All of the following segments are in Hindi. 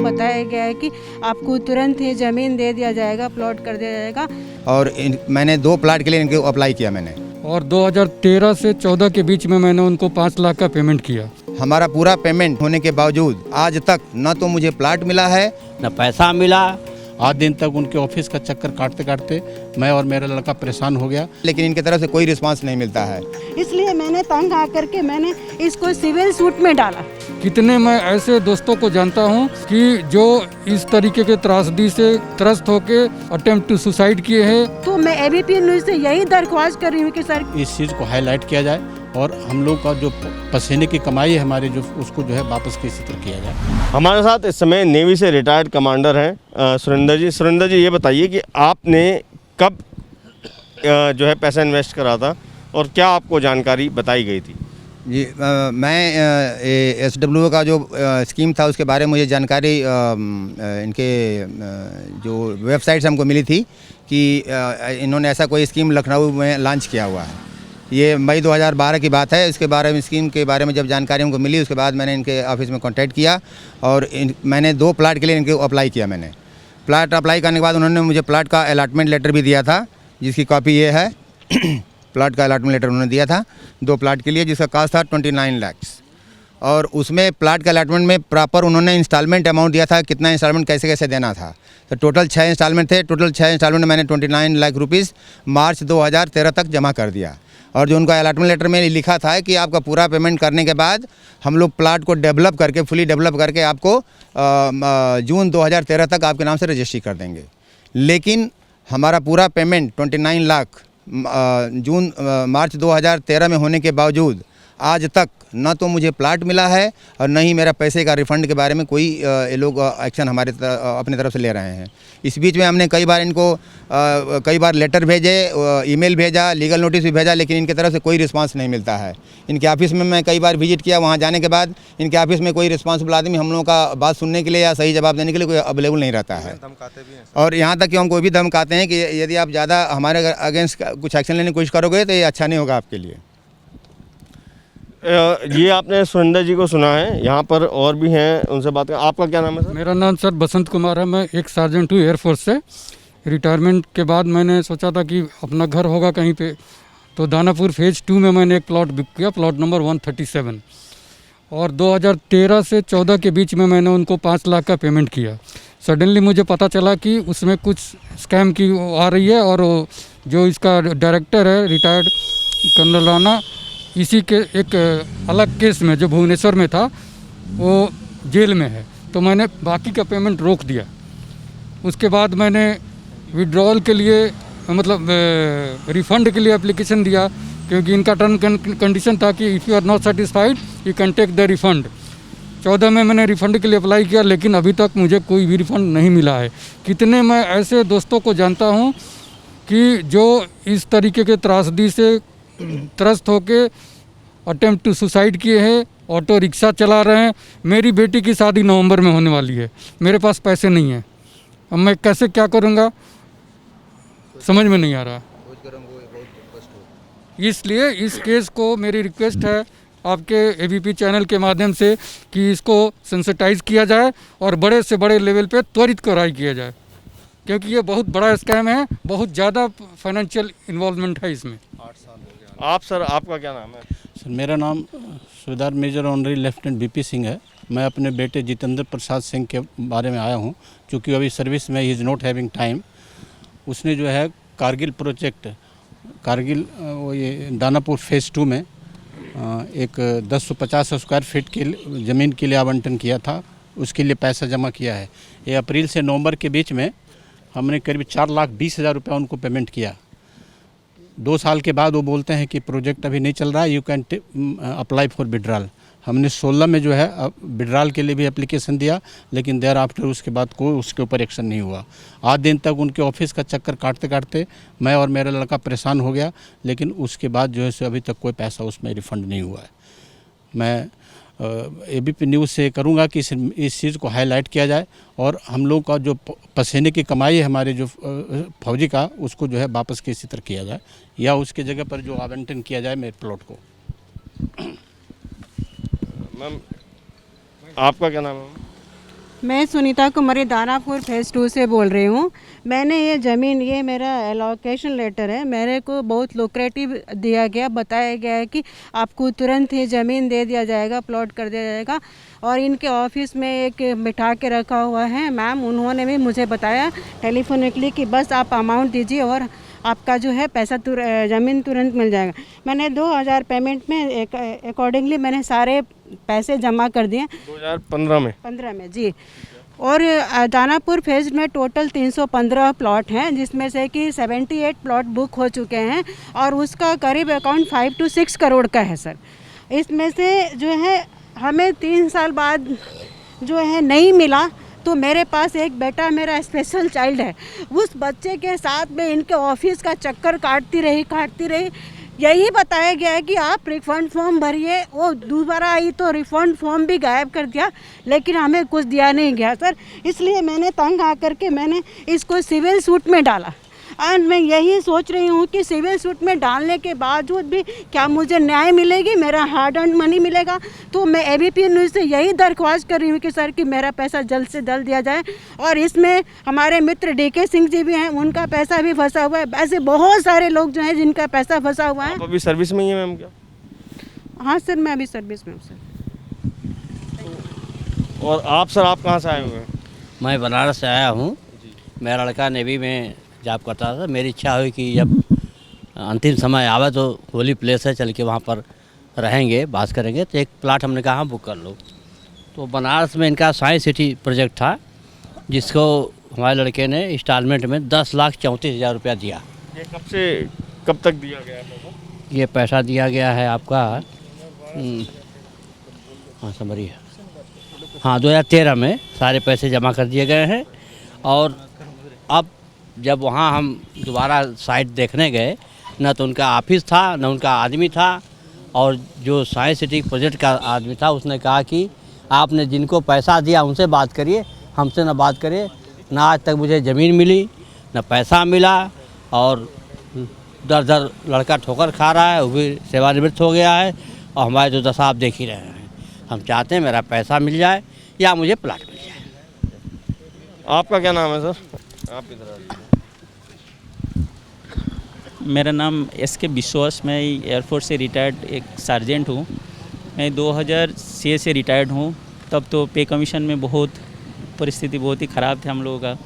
बताया गया है कि आपको तुरंत ही ज़मीन दे दिया जाएगा, प्लॉट कर दिया जाएगा। और मैंने 2 प्लाट के लिए इनको अप्लाई किया मैंने। और 2013 से 14 के बीच में मैंने उनको 5 लाख का पेमेंट किया। हमारा पूरा पेमेंट होने के बावजूद आज तक न तो मुझे प्लाट मिला है न पैसा मिला। आज दिन तक उनके ऑफिस का चक्कर काटते काटते मैं और मेरा लड़का परेशान हो गया, लेकिन इनकी तरफ से कोई रिस्पांस नहीं मिलता है। इसलिए मैंने तंग आकर के मैंने इसको सिविल सूट में डाला। कितने मैं ऐसे दोस्तों को जानता हूं कि जो इस तरीके के त्रासदी से त्रस्त होके अटेम्प्ट टू सुसाइड किए हैं। तो मैं एबीपी न्यूज़ से यही दरख्वास्त कर रही हूँ कि सर इस चीज़ को हाईलाइट किया जाए और हम लोग का जो पसीने की कमाई है हमारी, जो उसको जो है वापस किसी तरह किया जाए। हमारे साथ इस समय नेवी से रिटायर्ड कमांडर हैं सुरेंद्र जी ये बताइए कि आपने कब जो है पैसा इन्वेस्ट करा था और क्या आपको जानकारी बताई गई थी? जी मैं SWO का जो स्कीम था उसके बारे में मुझे जानकारी इनके जो वेबसाइट से हमको मिली थी कि इन्होंने ऐसा कोई स्कीम लखनऊ में लॉन्च किया हुआ है। ये मई 2012 की बात है। इसके बारे में स्कीम के बारे में जब जानकारी हमको मिली उसके बाद मैंने इनके ऑफिस में कांटेक्ट किया और मैंने 2 प्लाट के लिए इनको अप्लाई किया। मैंने प्लाट अप्लाई करने के बाद उन्होंने मुझे प्लाट का अलॉटमेंट लेटर भी दिया था, जिसकी कॉपी ये है। प्लाट का अलॉटमेंट लेटर उन्होंने दिया था 2 प्लाट के लिए, जिसका कास्ट था 29 लाख। और उसमें प्लाट के अलॉटमेंट में प्रॉपर उन्होंने इंस्टॉलमेंट अमाउंट दिया था, कितना इंस्टॉलमेंट कैसे कैसे देना था। तो टोटल 6 इंस्टॉलमेंट थे। टोटल 6 इंस्टॉलमेंट मैंने 29 लाख रुपीज़ मार्च 2013 तक जमा कर दिया। और जो उनका अलॉटमेंट लेटर में लिखा था कि आपका पूरा पेमेंट करने के बाद हम लोग प्लाट को डेवलप करके फुली डेवलप करके आपको जून 2013 तक आपके नाम से रजिस्ट्री कर देंगे। लेकिन हमारा पूरा पेमेंट 29 लाख मार्च 2013 में होने के बावजूद आज तक न तो मुझे प्लाट मिला है और न ही मेरा पैसे का रिफ़ंड के बारे में कोई ये लोग एक्शन अपने तरफ से ले रहे हैं। इस बीच में हमने कई बार इनको कई बार लेटर भेजे, ईमेल भेजा, लीगल नोटिस भी भेजा, लेकिन इनकी तरफ से कोई रिस्पांस नहीं मिलता है। इनके ऑफिस में मैं कई बार विजिट किया, वहाँ जाने के बाद इनके ऑफिस में कोई रिस्पांसिबल आदमी हम लोगों का बात सुनने के लिए या सही जवाब देने के लिए कोई अवेलेबल नहीं रहता है। और यहाँ तक कि हमको भी धमकाते हैं कि यदि आप ज़्यादा हमारे अगेंस्ट कुछ एक्शन लेने की कोशिश करोगे तो ये अच्छा नहीं होगा आपके लिए। ये आपने सुरेंद्र जी को सुना है, यहाँ पर और भी हैं, उनसे बात करें। आपका क्या नाम है सर? मेरा नाम सर बसंत कुमार है। मैं एक सार्जेंट हूँ एयरफोर्स से। रिटायरमेंट के बाद मैंने सोचा था कि अपना घर होगा कहीं पे, तो दानापुर फेज़ 2 में मैंने एक प्लॉट बुक किया, प्लॉट नंबर 137। और 2013 से 14 के बीच में मैंने उनको 5 लाख का पेमेंट किया। सडनली मुझे पता चला कि उसमें कुछ स्कैम की आ रही है और जो इसका डायरेक्टर है रिटायर्ड कर्नल राणा, इसी के एक अलग केस में जो भुवनेश्वर में था वो जेल में है। तो मैंने बाकी का पेमेंट रोक दिया। उसके बाद मैंने विड्रॉल के लिए मतलब रिफ़ंड के लिए एप्लीकेशन दिया, क्योंकि इनका टर्म कंडीशन था कि if you are not satisfied you can take the refund. 14 में मैंने रिफ़ंड के लिए अप्लाई किया, लेकिन अभी तक मुझे कोई भी रिफ़ंड नहीं मिला है। कितने मैं ऐसे दोस्तों को जानता हूँ कि जो इस तरीके के त्रासदी से त्रस्त होके अटेम्प्ट टू सुसाइड किए हैं, ऑटो रिक्शा चला रहे हैं। मेरी बेटी की शादी नवंबर में होने वाली है, मेरे पास पैसे नहीं हैं। अब मैं कैसे क्या करूँगा समझ में नहीं आ रहा। इसलिए इस केस को मेरी रिक्वेस्ट है आपके एबीपी चैनल के माध्यम से कि इसको सेंसिटाइज किया जाए और बड़े से बड़े लेवल पे त्वरित कार्रवाई किया जाए, क्योंकि ये बहुत बड़ा स्कैम है, बहुत ज़्यादा फाइनेंशियल इन्वॉल्वमेंट है इसमें। 8 साल हो गया। आप सर, आपका क्या नाम है? सर मेरा नाम Subedar major honorary lieutenant BP Singh है। मैं अपने बेटे जितेंद्र प्रसाद सिंह के बारे में आया हूँ, क्योंकि अभी सर्विस में he is not having time. उसने जो है कारगिल प्रोजेक्ट, कारगिल वो ये दानापुर फेज़ 2 में एक 1050 स्क्वायर फीट की ज़मीन के लिए आवंटन किया था, उसके लिए पैसा जमा किया है। ये अप्रैल से नवंबर के बीच में हमने करीब 4,20,000 रुपया उनको पेमेंट किया। 2 साल के बाद वो बोलते हैं कि प्रोजेक्ट अभी नहीं चल रहा है, you can apply for withdrawal. हमने 16 में जो है विड्रॉल के लिए भी एप्लीकेशन दिया, लेकिन देर आफ्टर उसके बाद कोई उसके ऊपर एक्शन नहीं हुआ। आज दिन तक उनके ऑफिस का चक्कर काटते काटते मैं और मेरा लड़का परेशान हो गया, लेकिन उसके बाद जो है सो अभी तक कोई पैसा उसमें रिफ़ंड नहीं हुआ है। मैं एबीपी न्यूज़ से करूँगा कि इस चीज़ को हाईलाइट किया जाए और हम लोग का जो पसीने की कमाई है हमारे जो फौजी का, उसको जो है वापस किसी तरह किया जाए, या उसके जगह पर जो आवंटन किया जाए मेरे प्लॉट को। मैम, आपका क्या नाम है? मैं सुनीता कुमारी दानापुर फेज़ 2 से बोल रही हूँ। मैंने ये ज़मीन, ये मेरा एलोकेशन लेटर है, मेरे को बहुत लुक्रेटिव दिया गया, बताया गया है कि आपको तुरंत ही ज़मीन दे दिया जाएगा, प्लॉट कर दिया जाएगा। और इनके ऑफिस में एक बिठा के रखा हुआ है मैम, उन्होंने भी मुझे बताया टेलीफोनिकली कि बस आप अमाउंट दीजिए और आपका जो है पैसा ज़मीन तुरंत मिल जाएगा। मैंने 2000 पेमेंट में अकॉर्डिंगली मैंने सारे पैसे जमा कर दिए 2015 में। 15 में जी। और दानापुर फेज में टोटल 315 प्लॉट हैं, जिसमें से कि 78 प्लॉट बुक हो चुके हैं और उसका करीब अकाउंट 5 to 6 करोड़ का है सर। इसमें से जो है हमें 3 साल बाद जो है नहीं मिला, तो मेरे पास एक बेटा मेरा स्पेशल चाइल्ड है, उस बच्चे के साथ में इनके ऑफिस का चक्कर काटती रही। यही बताया गया है कि आप रिफ़ंड फॉर्म भरिए। वो दोबारा आई तो रिफ़ंड फॉर्म भी गायब कर दिया, लेकिन हमें कुछ दिया नहीं गया सर। इसलिए मैंने तंग आकर के मैंने इसको सिविल सूट में डाला। और मैं यही सोच रही हूँ कि सिविल सूट में डालने के बावजूद भी क्या मुझे न्याय मिलेगी, मेरा हार्ड अर्न मनी मिलेगा। तो मैं एबीपी न्यूज़ से यही दरख्वास्त कर रही हूँ कि सर कि मेरा पैसा जल्द से जल्द दिया जाए। और इसमें हमारे मित्र डीके सिंह जी भी हैं, उनका पैसा भी फंसा हुआ है। ऐसे बहुत सारे लोग जो हैं जिनका पैसा फंसा हुआ है। आप अभी सर्विस में ही हैं मैम क्या? हाँ सर, मैं अभी सर्विस में हूँ सर। और आप सर, आप कहाँ से आए हुए हैं? मैं बनारस से आया हूँ। मेरा लड़का नेवी में जॉब करता था। मेरी इच्छा हुई कि जब अंतिम समय आवे तो होली प्लेस है, चल के वहाँ पर रहेंगे, बात करेंगे। तो एक प्लाट हमने कहा बुक कर लो। तो बनारस में इनका साइंस सिटी प्रोजेक्ट था, जिसको हमारे लड़के ने इंस्टॉलमेंट में 10,34,000 रुपया दिया। ये कब से कब तक दिया गया है? ये पैसा दिया गया है आपका हाँ समझिए, हाँ 2013 में सारे पैसे जमा कर दिए गए हैं। और अब जब वहाँ हम दोबारा साइट देखने गए, न तो उनका ऑफिस था, न उनका आदमी था। और जो साइंस सिटी प्रोजेक्ट का आदमी था, उसने कहा कि आपने जिनको पैसा दिया उनसे बात करिए, हमसे न बात करिए। ना आज तक मुझे ज़मीन मिली, न पैसा मिला। और दर दर लड़का ठोकर खा रहा है, वो भी सेवानिवृत्त हो गया है। और हमारे जो दशा आप देख ही रहे हैं। हम चाहते हैं मेरा पैसा मिल जाए या मुझे प्लाट मिल जाए। आपका क्या नाम है सर? आप किधर आए? मेरा नाम एस.के. विश्वास, मैं एयरफोर्स से रिटायर्ड एक सार्जेंट हूँ। मैं 2006 से रिटायर्ड हूँ। तब तो पे कमीशन में परिस्थिति बहुत ही ख़राब थी हम लोगों का।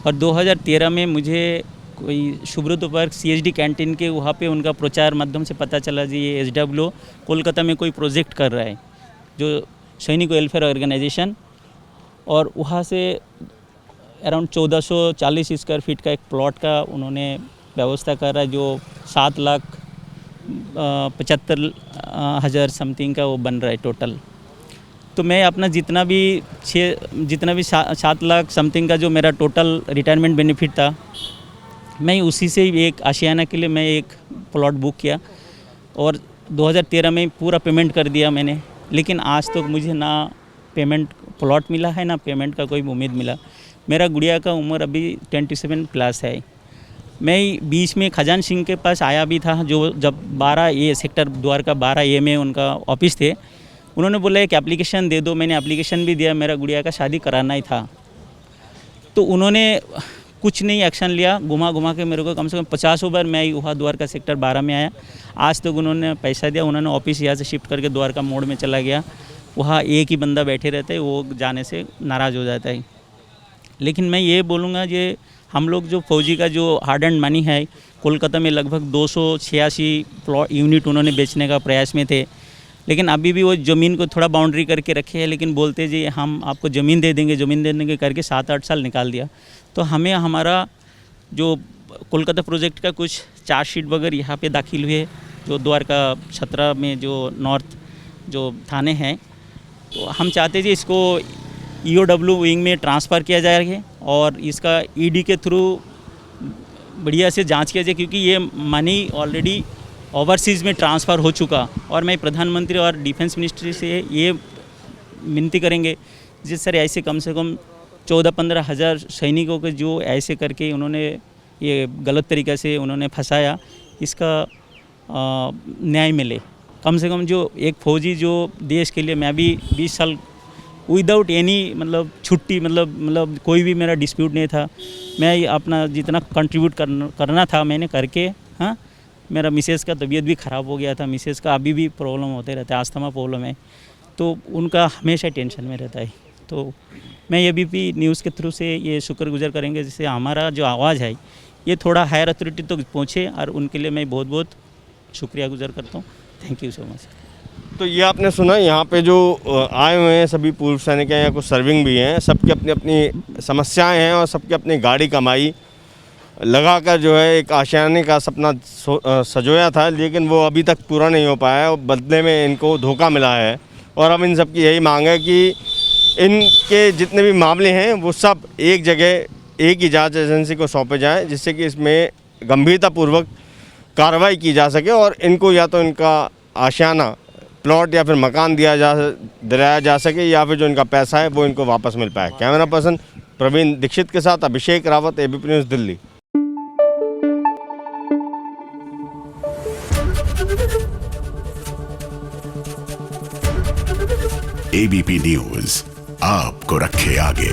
और 2013 में मुझे कोई सुब्रत पार्क CHD कैंटीन के वहाँ पे उनका प्रचार माध्यम से पता चला जी ये SWO कोलकाता में कोई प्रोजेक्ट कर रहा है, जो सैनिक वेलफेयर ऑर्गेनाइजेशन। और वहाँ से अराउंड 1440 स्क्वायर फीट का एक प्लॉट का उन्होंने व्यवस्था कर रहा है, जो 7,75,000 समथिंग का वो बन रहा है टोटल। तो मैं अपना जितना भी 7 लाख समथिंग का जो मेरा टोटल रिटायरमेंट बेनिफिट था, मैं उसी से एक आशियाना के लिए मैं एक प्लॉट बुक किया और 2013 में पूरा पेमेंट कर दिया मैंने। लेकिन आज तक तो मुझे ना पेमेंट प्लॉट मिला है, ना पेमेंट का कोई उम्मीद मिला। मेरा गुड़िया का उम्र अभी 27 प्लस है। मैं बीच में खजान सिंह के पास आया भी था, जो जब 12A सेक्टर द्वारका 12A में उनका ऑफिस थे। उन्होंने बोला एक एप्लीकेशन दे दो। मैंने एप्लीकेशन भी दिया, मेरा गुड़िया का शादी कराना ही था। तो उन्होंने कुछ नहीं एक्शन लिया, घुमा के मेरे को कम से कम 50 बार मैं वहाँ द्वारका सेक्टर 12 में आया। आज तक उन्होंने पैसा दिया। उन्होंने ऑफिस यहाँ से शिफ्ट करके द्वारका मोड़ में चला गया। वहाँ एक ही बंदा बैठे रहते हैं, वो जाने से नाराज़ हो जाता है। लेकिन मैं ये बोलूँगा ये हम लोग जो फौजी का जो हार्ड एंड मनी है, कोलकाता में लगभग 286 प्लॉट यूनिट उन्होंने बेचने का प्रयास में थे। लेकिन अभी भी वो ज़मीन को थोड़ा बाउंड्री करके रखे हैं, लेकिन बोलते जी हम आपको ज़मीन दे देंगे करके 7-8 साल निकाल दिया। तो हमें हमारा जो कोलकाता प्रोजेक्ट का कुछ चार्जशीट वगैरह यहाँ पे दाखिल हुए, जो द्वारका 17 में जो नॉर्थ जो थाने हैं, तो हम चाहते जी इसको EOW विंग में ट्रांसफ़र किया जाए और इसका ED के थ्रू बढ़िया से जांच किया जाए, क्योंकि ये मनी ऑलरेडी ओवरसीज़ में ट्रांसफ़र हो चुका। और मैं प्रधानमंत्री और डिफेंस मिनिस्ट्री से ये विनती करेंगे जिस सर ऐसे कम से कम 14-15 हज़ार सैनिकों को जो ऐसे करके उन्होंने ये गलत तरीक़े से उन्होंने फंसाया, इसका न्याय मिले। कम से कम जो एक फ़ौजी जो देश के लिए, मैं भी 20 साल विदाउट एनी मतलब छुट्टी, मतलब कोई भी मेरा डिस्प्यूट नहीं था। मैं अपना जितना कंट्रीब्यूट करना था मैंने करके। हाँ, मेरा मिसेस का तबीयत भी ख़राब हो गया था, मिसेस का अभी भी प्रॉब्लम होते रहता है, अस्थमा प्रॉब्लम है, तो उनका हमेशा टेंशन में रहता है। तो मैं एबीपी न्यूज़ के थ्रू से ये शुक्रगुजार करेंगे जिससे हमारा जो आवाज़ है ये थोड़ा हायर अथॉरिटी तक पहुँचे, और उनके लिए मैं बहुत बहुत शुक्रिया गुजार करता हूँ। Thank you so much. तो ये आपने सुना, यहाँ पे जो आए हुए हैं सभी पूर्व सैनिक हैं या कुछ सर्विंग भी हैं, सबकी अपनी अपनी समस्याएं हैं और सबकी अपनी गाड़ी कमाई लगाकर जो है एक आशियाने का सपना सजोया था, लेकिन वो अभी तक पूरा नहीं हो पाया और बदले में इनको धोखा मिला है। और अब इन सबकी यही मांग है कि इनके जितने भी मामले हैं वो सब एक जगह एक ही जांच एजेंसी को सौंपे जाएं, जिससे कि इसमें गंभीरतापूर्वक कार्रवाई की जा सके और इनको या तो इनका आशियाना प्लॉट या फिर मकान दिलाया जा सके, या फिर जो इनका पैसा है वो इनको वापस मिल पाए। कैमरा पर्सन प्रवीण दीक्षित के साथ Abhishek Rawat, ABP news, Delhi. ABP news आपको रखे आगे।